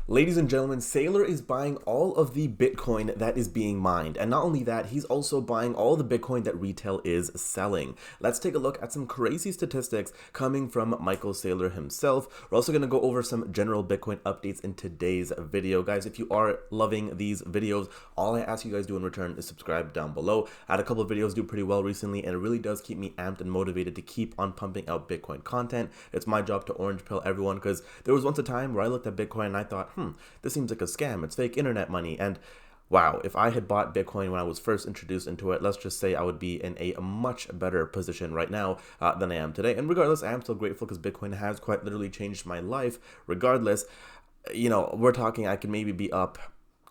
Ladies and gentlemen, Saylor is buying all of the Bitcoin that is being mined. And not only that, he's also buying all the Bitcoin that retail is selling. Let's take a look at some crazy statistics coming from Michael Saylor himself. We're also going to go over some general Bitcoin updates in today's video. Guys, if you are loving these videos, all I ask you guys do in return is subscribe down below. I had a couple of videos do pretty well recently, and it really does keep me amped and motivated to keep on pumping out Bitcoin content. It's my job to orange pill everyone, because there was once a time where I looked at Bitcoin and I thought, this seems like a scam. It's fake internet money. And wow, if I had bought Bitcoin when I was first introduced into it, let's just say I would be in a much better position right now than I am today. And regardless, I am still grateful because Bitcoin has quite literally changed my life. Regardless, we're talking I could maybe be up,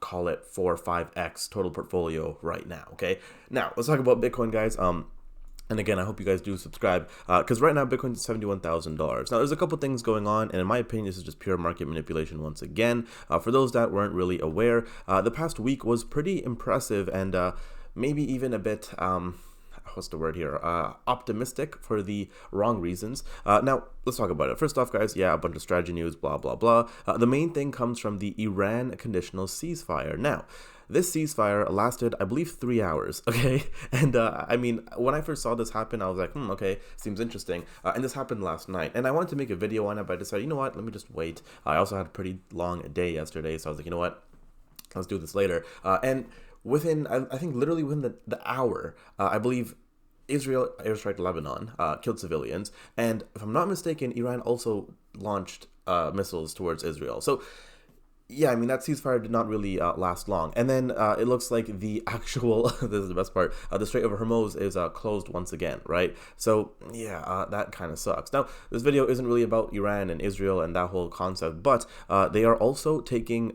call it 4 or 5x total portfolio right now. Okay, now let's talk about Bitcoin, guys. And again, I hope you guys do subscribe, because right now Bitcoin's $71,000. Now, there's a couple things going on, and in my opinion, this is just pure market manipulation once again. For those that weren't really aware, the past week was pretty impressive and maybe even a bit, what's the word here, optimistic for the wrong reasons. Now, let's talk about it. First off, guys, yeah, a bunch of strategy news, blah, blah, blah. The main thing comes from the Iran conditional ceasefire. Now, this ceasefire lasted, I believe, 3 hours, okay? And I mean, when I first saw this happen, I was like, okay, seems interesting. And this happened last night. And I wanted to make a video on it, but I decided, you know what, let me just wait. I also had a pretty long day yesterday, so I was like, you know what, let's do this later. And within, I think literally within the hour, I believe Israel airstrike Lebanon, killed civilians. And if I'm not mistaken, Iran also launched missiles towards Israel. So yeah, I mean, that ceasefire did not really last long. And then it looks like the actual, this is the best part, the Strait of Hormuz is closed once again, right? So yeah, that kind of sucks. Now, this video isn't really about Iran and Israel and that whole concept, but they are also taking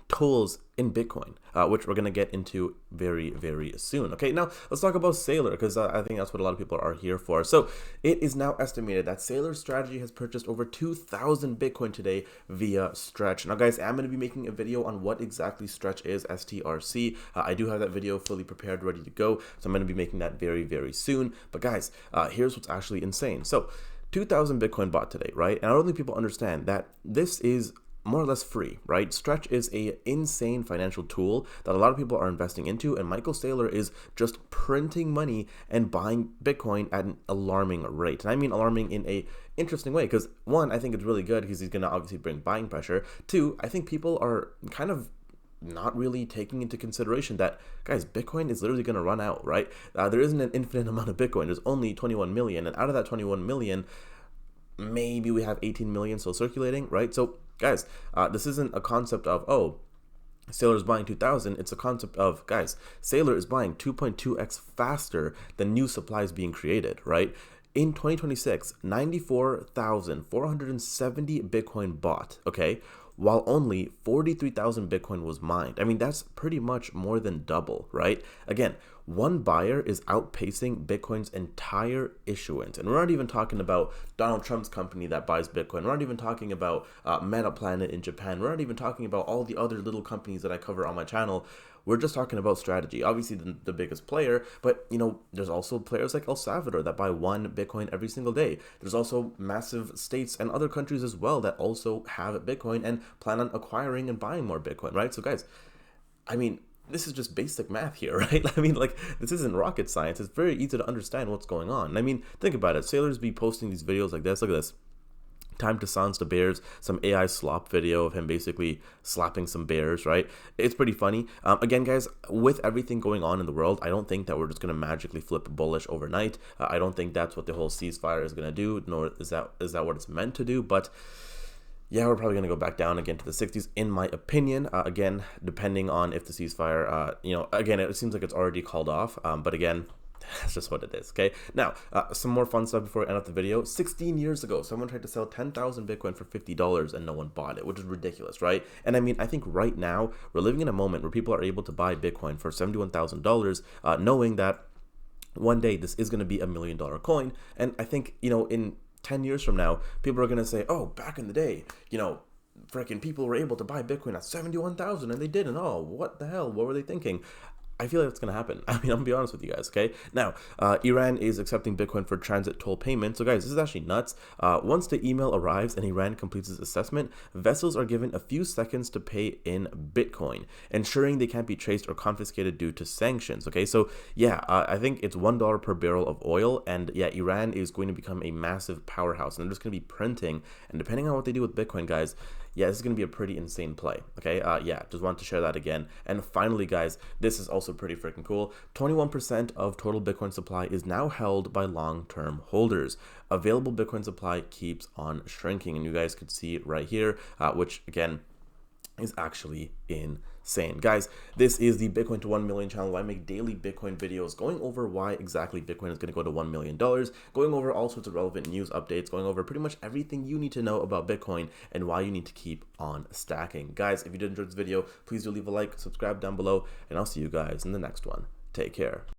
tolls in Bitcoin, which we're going to get into very, very soon. Okay, now let's talk about Saylor, because I think that's what a lot of people are here for. So it is now estimated that Saylor's strategy has purchased over 2,000 Bitcoin today via Stretch. Now, guys, I'm going to be making a video on what exactly Stretch is, STRC. I do have that video fully prepared, ready to go. So I'm going to be making that very, very soon. But guys, here's what's actually insane. So 2,000 Bitcoin bought today, right? And I don't think people understand that this is more or less free, right? Stretch is a insane financial tool that a lot of people are investing into, and Michael Saylor is just printing money and buying Bitcoin at an alarming rate. And I mean alarming in a interesting way, because one, I think it's really good because he's going to obviously bring buying pressure. Two, I think people are kind of not really taking into consideration that, guys, Bitcoin is literally going to run out, right? There isn't an infinite amount of Bitcoin. There's only 21 million, and out of that 21 million, maybe we have 18 million still circulating, right? So guys, this isn't a concept of, Saylor is buying 2,000. It's a concept of, guys, Saylor is buying 2.2x faster than new supply is being created, right? In 2026, 94,470 Bitcoin bought, okay, while only 43,000 Bitcoin was mined. I mean, that's pretty much more than double, right? Again, one buyer is outpacing Bitcoin's entire issuance. And we're not even talking about Donald Trump's company that buys Bitcoin. We're not even talking about Meta Planet in Japan. We're not even talking about all the other little companies that I cover on my channel. We're just talking about strategy. Obviously, the biggest player, but there's also players like El Salvador that buy 1 Bitcoin every single day. There's also massive states and other countries as well that also have Bitcoin and plan on acquiring and buying more Bitcoin, right? So guys, I mean, this is just basic math here, right? I mean, like, this isn't rocket science. It's very easy to understand what's going on. I mean, think about it. Sailors be posting these videos like this. Look at this. Time to silence the bears, some AI slop video of him basically slapping some bears, right? It's pretty funny. Again, guys, with everything going on in the world, I don't think that we're just going to magically flip bullish overnight. I don't think that's what the whole ceasefire is going to do, nor is that what it's meant to do. But yeah, we're probably going to go back down again to the 60s, in my opinion. Again, depending on if the ceasefire, again, it seems like it's already called off. But again, that's just what it is, okay? Now, some more fun stuff before I end up the video. 16 years ago, someone tried to sell 10,000 Bitcoin for $50 and no one bought it, which is ridiculous, right? And I mean, I think right now, we're living in a moment where people are able to buy Bitcoin for $71,000, knowing that one day this is going to be $1 million coin. And I think, in 10 years from now, people are going to say, oh, back in the day, freaking people were able to buy Bitcoin at 71,000 and they didn't. Oh, what the hell? What were they thinking? I feel like it's going to happen. I mean, I'm going to be honest with you guys, okay? Now, Iran is accepting Bitcoin for transit toll payment. So, guys, this is actually nuts. Once the email arrives and Iran completes its assessment, vessels are given a few seconds to pay in Bitcoin, ensuring they can't be traced or confiscated due to sanctions, okay? So, yeah, I think it's $1 per barrel of oil. And, yeah, Iran is going to become a massive powerhouse. And they're just going to be printing. And depending on what they do with Bitcoin, guys, yeah, this is going to be a pretty insane play, okay? Yeah, just wanted to share that again. And finally, guys, this is also pretty freaking cool. 21% of total Bitcoin supply is now held by long-term holders. Available Bitcoin supply keeps on shrinking, and you guys could see it right here, which, again, is actually insane. Guys, this is the Bitcoin to 1 million channel. I make daily Bitcoin videos going over why exactly Bitcoin is going to go to $1 million, going over all sorts of relevant news updates, going over pretty much everything you need to know about Bitcoin and why you need to keep on stacking. Guys, if you did enjoy this video, please do leave a like, subscribe down below, and I'll see you guys in the next one. Take care.